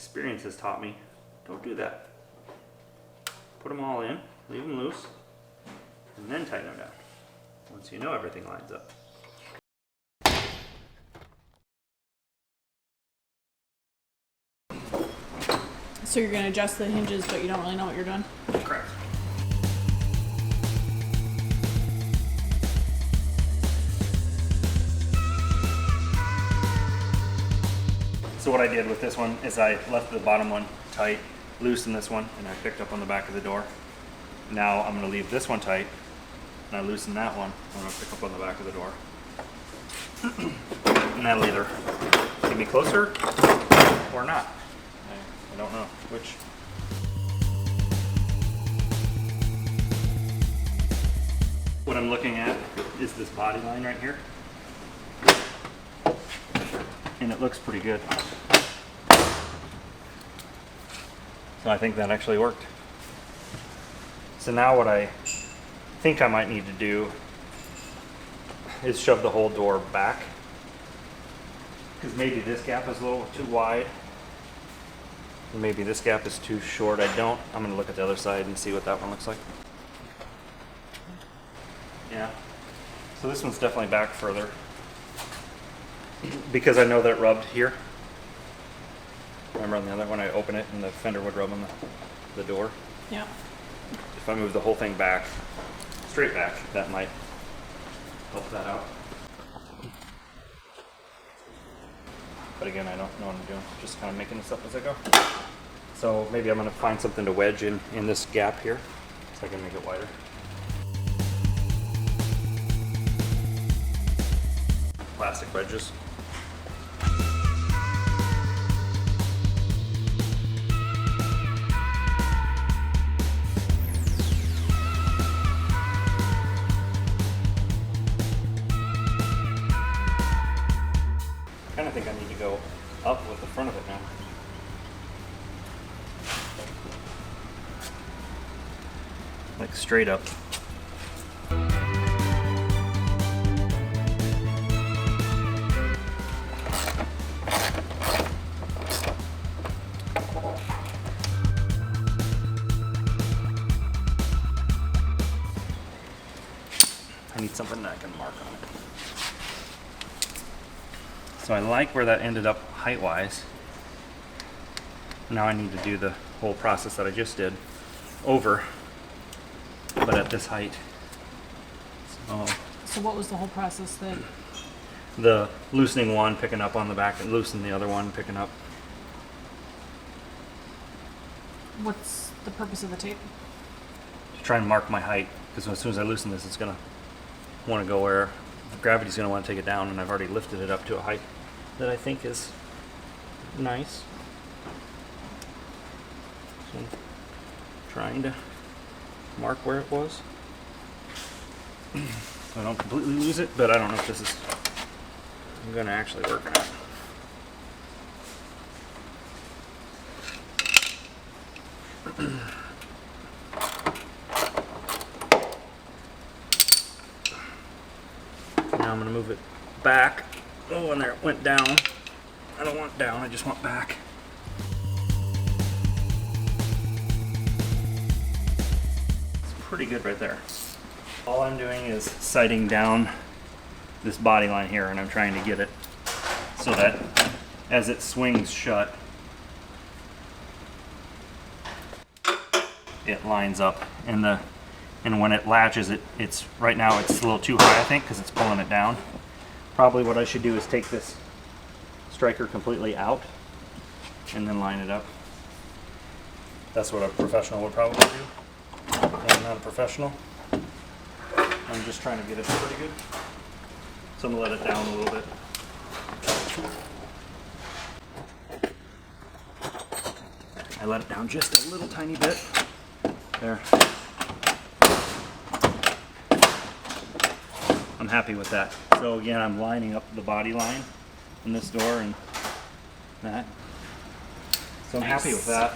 experience has taught me, don't do that. Put them all in, leave them loose, and then tighten them down, once you know everything lines up. So you're going to adjust the hinges, but you don't really know what you're doing? Correct. So what I did with this one is I left the bottom one tight, loosened this one, and I picked up on the back of the door. Now I'm going to leave this one tight, and I loosen that one, and I'm going to pick up on the back of the door. And that'll either get me closer or not. I don't know which. What I'm looking at is this body line right here. And it looks pretty good. So I think that actually worked. So now what I think I might need to do is shove the whole door back. Because maybe this gap is a little too wide. Maybe this gap is too short. I'm going to look at the other side and see what that one looks like. Yeah. So this one's definitely back further. Because I know that it rubbed here. Remember on the other one I open it and the fender would rub on the door? Yeah. If I move the whole thing back, straight back, that might help that out. But again, I don't know what I'm doing. Just kind of making this up as I go. So maybe I'm going to find something to wedge in this gap here so I can make it wider. Plastic wedges. I kind of think I need to go up with the front of it now. Like straight up. I need something that I can mark on it. So I like where that ended up height-wise. Now I need to do the whole process that I just did over, but at this height. So what was the whole process then? The loosening one, picking up on the back, and loosen the other one, picking up. What's the purpose of the tape? To try and mark my height, because as soon as I loosen this, it's gonna want to go where gravity's gonna want to take it down, and I've already lifted it up to a height that I think is nice. So I'm trying to mark where it was. So I don't completely lose it, but I don't know if this is gonna actually work or not. Now I'm gonna move it back. Oh, and there it went down. I don't want down, I just want back. It's pretty good right there. All I'm doing is sighting down this body line here, and I'm trying to get it so that as it swings shut, it lines up. And when it latches, it's right now it's a little too high, I think, because it's pulling it down. Probably what I should do is take this striker completely out and then line it up. That's what a professional would probably do. I'm not a professional. I'm just trying to get it pretty good. So I'm gonna let it down a little bit. I let it down just a little tiny bit. There. I'm happy with that. So again, I'm lining up the body line in this door and that. So I'm happy with that.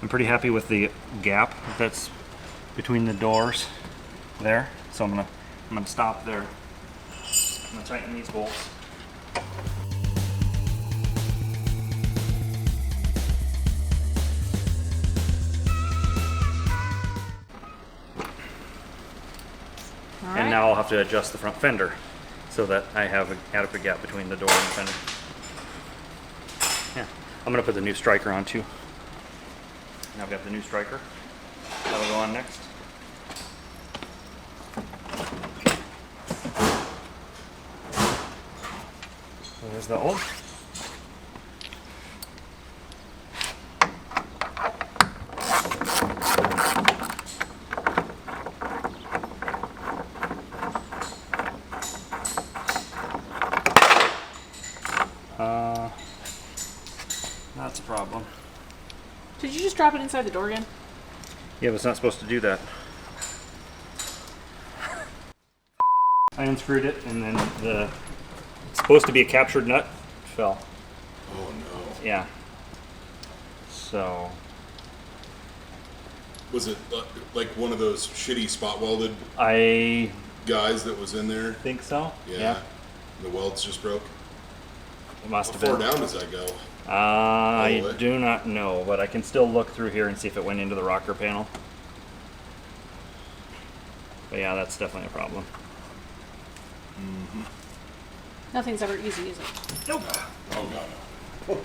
I'm pretty happy with the gap that's between the doors there. So I'm gonna stop there. I'm gonna tighten these bolts. And now I'll have to adjust the front fender so that I have an adequate gap between the door and the fender. Yeah, I'm gonna put the new striker on too. Now I've got the new striker. That'll go on next. There's the old. That's a problem. Did you just drop it inside the door again? Yeah, but it's not supposed to do that. I unscrewed it, and then it's supposed to be a captured nut fell. Oh no. Yeah. So Was it like one of those shitty spot welded I guys that was in there? think so. Yeah. The welds just broke. It must How have far been. down does that go? I way? do not know, but I can still look through here and see if it went into the rocker panel. But yeah, that's definitely a problem. Nothing's ever easy, is it? Nope. Oh no.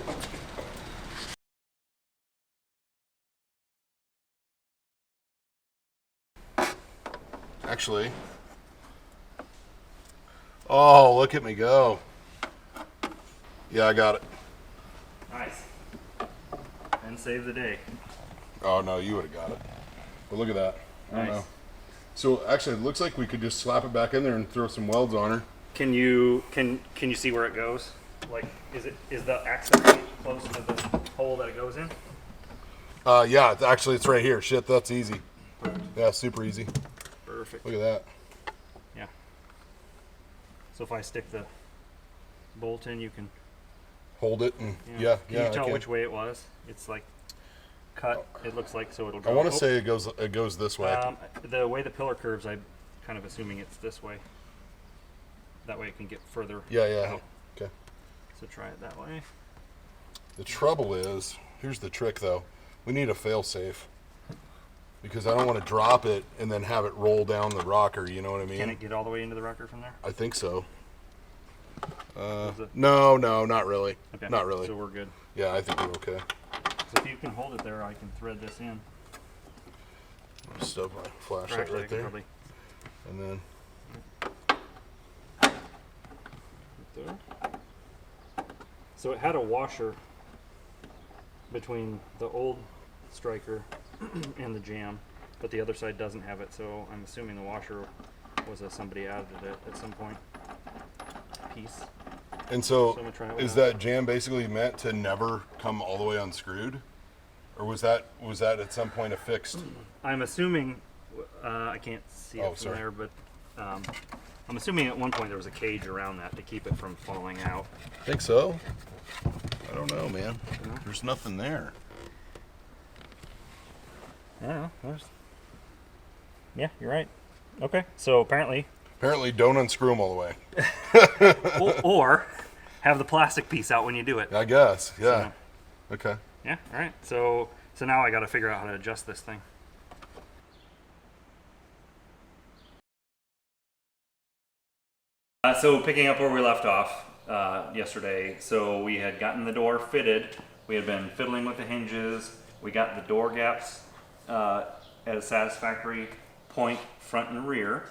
Actually. Oh, look at me go. Yeah, I got it. Nice. And save the day. Oh no, you would have got it. But look at that. I don't Nice. know. So actually, it looks like we could just slap it back in there and throw some welds on her. Can you see where it goes? Like, is the access point close to the hole that it goes in? Yeah, it's right here. Shit, that's easy. Yeah, super easy. Perfect. Look at that. Yeah. So if I stick the bolt in, you can. Hold it and Can yeah, you I tell can. which way it was? It's like cut. It looks like so it'll go. I want to Oh, say it goes this way. the way the pillar curves, I'm kind of assuming it's this way. That way it can get further. Yeah. out. Okay. So try it that way. The trouble is, here's the trick though. We need a fail safe because I don't want to drop it and then have it roll down the rocker. You know what I mean? Can it get all the way into the rocker from there? I think so. Is it- No, not really. Okay. Not really. So we're good. Yeah, I think we're okay. So if you can hold it there, I can thread this in. I'll stuff my Or flashlight actually, I right can there, probably and then put there. So it had a washer between the old striker and the jam, but the other side doesn't have it. So I'm assuming the washer was somebody added it at some point. Piece. and So so I'm gonna try it is without. that jam basically meant to never come all the way unscrewed, or was that at some point affixed? I'm assuming, I can't see it Oh, from sorry. there, but I'm assuming at one point there was a cage around that to keep it from falling out. Think so? I don't know, man. There's nothing there. Yeah, you're right. Okay, so apparently, Apparently, don't unscrew them all the way. or have the plastic piece out when you do it. I guess. Yeah. Okay. Yeah, all right. So now I got to figure out how to adjust this thing. So picking up where we left off yesterday, so we had gotten the door fitted. We had been fiddling with the hinges. We got the door gaps at a satisfactory point, front and rear.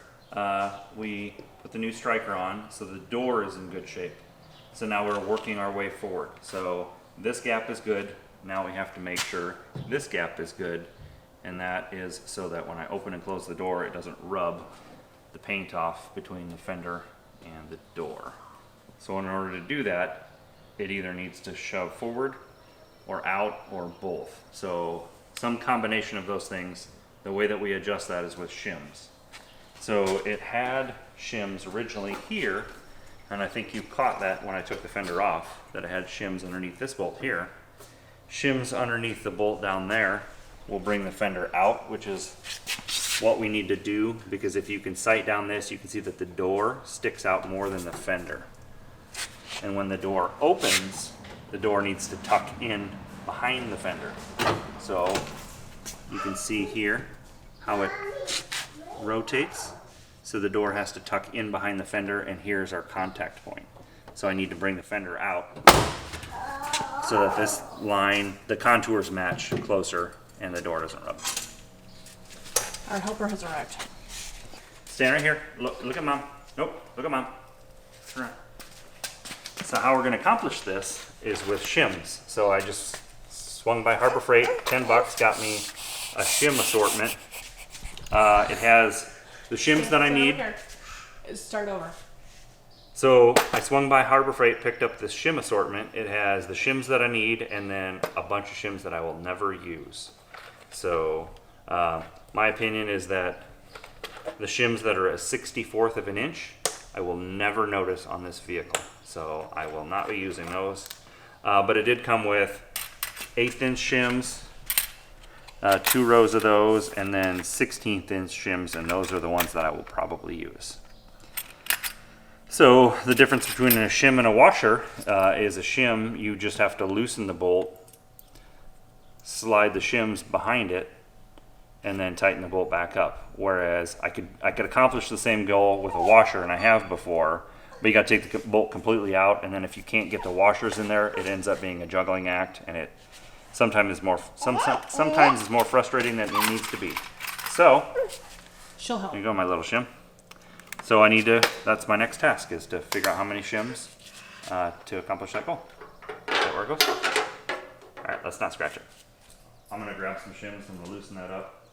We put the new striker on, so the door is in good shape. So now we're working our way forward. So this gap is good. Now we have to make sure this gap is good, and that is so that when I open and close the door, it doesn't rub the paint off between the fender and the door. So in order to do that, it either needs to shove forward or out or both. So some combination of those things. The way that we adjust that is with shims. So it had shims originally here, and I think you caught that when I took the fender off, that it had shims underneath this bolt here. Shims underneath the bolt down there will bring the fender out, which is what we need to do, because if you can sight down this, you can see that the door sticks out more than the fender. And when the door opens, the door needs to tuck in behind the fender. So you can see here how it rotates So the door has to tuck in behind the fender, and here's our contact point. So I need to bring the fender out so that this line, the contours match closer and the door doesn't rub. Our helper has arrived. Stand right here. Look at mom. Nope, look at mom. Turn around. So how we're going to accomplish this is with shims. So I just swung by Harbor Freight, $10, got me a shim assortment. It has the shims that I need. Start over. So I swung by Harbor Freight, picked up this shim assortment. It has the shims that I need and then a bunch of shims that I will never use. So my opinion is that the shims that are a 64th of an inch, I will never notice on this vehicle. So I will not be using those. But it did come with 1/8 inch shims, 2 rows of those, and then 16th inch shims, and those are the ones that I will probably use. So the difference between a shim and a washer is a shim, you just have to loosen the bolt, slide the shims behind it, and then tighten the bolt back up. Whereas I could accomplish the same goal with a washer, and I have before, but you got to take the bolt completely out, and then if you can't get the washers in there, it ends up being a juggling act, and it sometimes is more frustrating than it needs to be. So She'll help. there you go, my little shim. So that's my next task, is to figure out how many shims to accomplish that goal. Is that where it goes? All right, let's not scratch it. I'm gonna grab some shims and loosen that up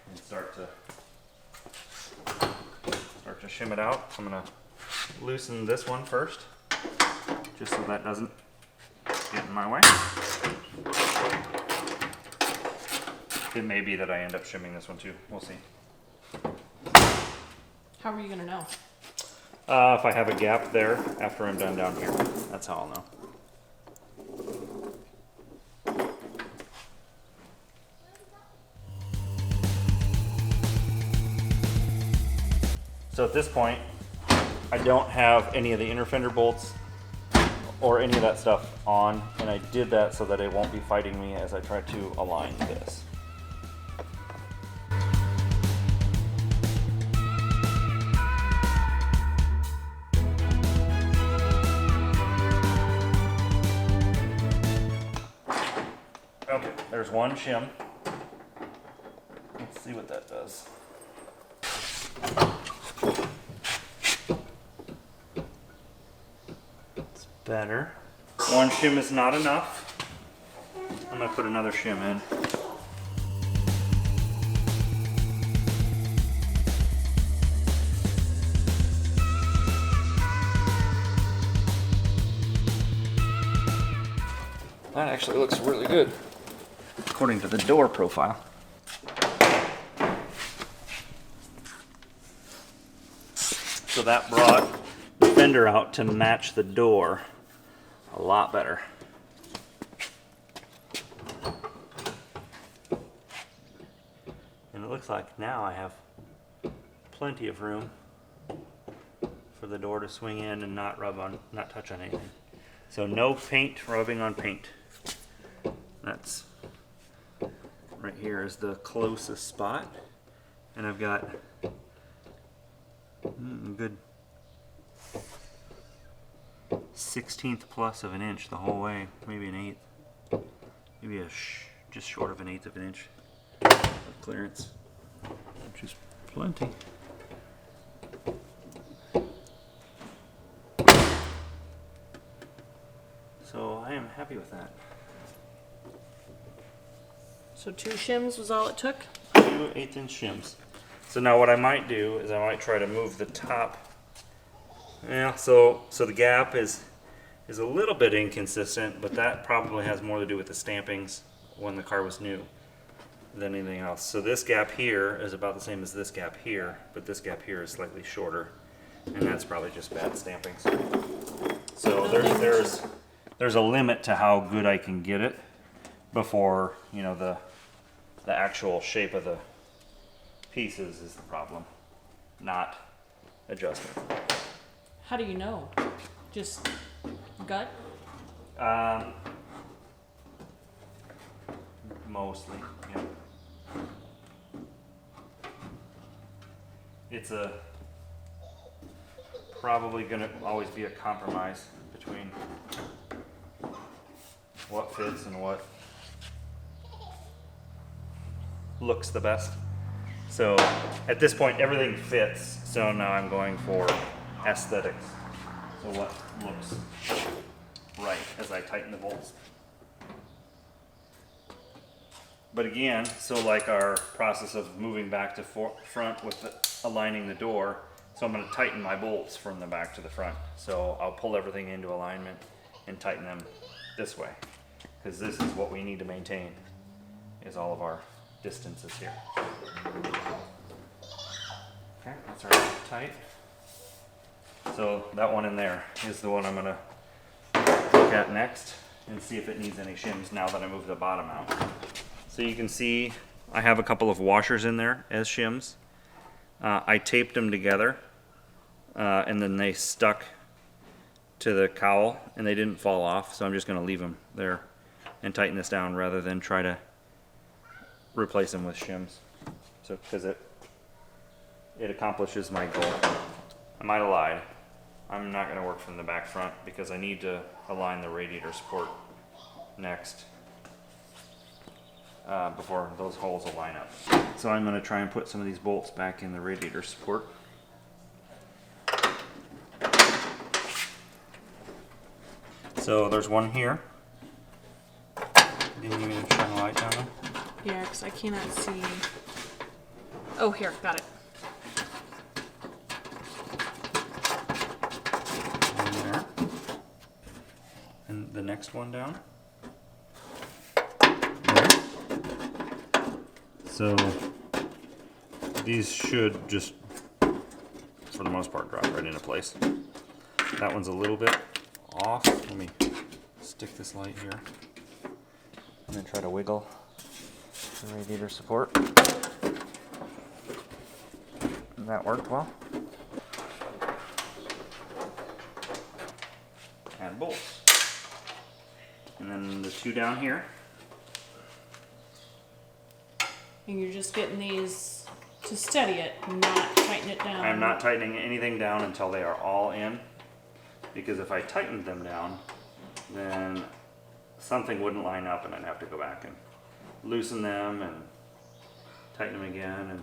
and start to shim it out. I'm gonna loosen this one first, just so that doesn't get in my way. It may be that I end up shimming this one too. We'll see. How are you gonna know? If I have a gap there after I'm done down here, that's how I'll know. So at this point, I don't have any of the inner fender bolts or any of that stuff on, and I did that so that it won't be fighting me as I try to align this. Okay, there's one shim. Let's see what that does. It's better. One shim is not enough. I'm gonna put another shim in. That actually looks really good, according to the door profile. So that brought the fender out to match the door a lot better. And it looks like now I have plenty of room for the door to swing in and not touch on anything. So no paint rubbing on paint. That's right here is the closest spot, and I've got a good 1/16 plus of an inch the whole way, maybe an 1/8, maybe just short of an 1/8 of an inch of clearance, which is plenty. So I am happy with that. So 2 shims was all it took? 2 1/8 inch shims. So now what I might do is I might try to move the top. Yeah, so the gap is a little bit inconsistent, but that probably has more to do with the stampings when the car was new than anything else. So this gap here is about the same as this gap here, but this gap here is slightly shorter, and that's probably just bad stampings. So there's a limit to how good I can get it before, you know, the actual shape of the pieces is the problem, not adjustment. How do you know? Just gut? Mostly, yeah. probably going to always be a compromise between what fits and what looks the best. So at this point everything fits, so now I'm going for aesthetics. So what looks right as I tighten the bolts. But again, so like our process of moving back to front with aligning the door, so I'm going to tighten my bolts from the back to the front. So I'll pull everything into alignment and tighten them this way, because this is what we need to maintain, is all of our distances here. Okay, that's already tight. So that one in there is the one I'm going to look at next and see if it needs any shims now that I moved the bottom out. So you can see I have a couple of washers in there as shims. I taped them together and then they stuck to the cowl and they didn't fall off, so I'm just going to leave them there and tighten this down rather than try to replace them with shims. So because it accomplishes my goal. I might have lied. I'm not going to work from the back front because I need to align the radiator support next before those holes will line up. So I'm going to try and put some of these bolts back in the radiator support. So there's one here. Didn't you even shine a light down there? Yeah, because I cannot see. Oh, here, got it. One there. And the next one down. There. So these should just, for the most part, drop right into place. That one's a little bit off. Let me stick this light here and then try to wiggle the radiator support. And that worked well. And bolts. And then the two down here. And you're just getting these to steady it, not tighten it down. I'm not tightening anything down until they are all in, because if I tightened them down, then something wouldn't line up and I'd have to go back and loosen them and tighten them again, and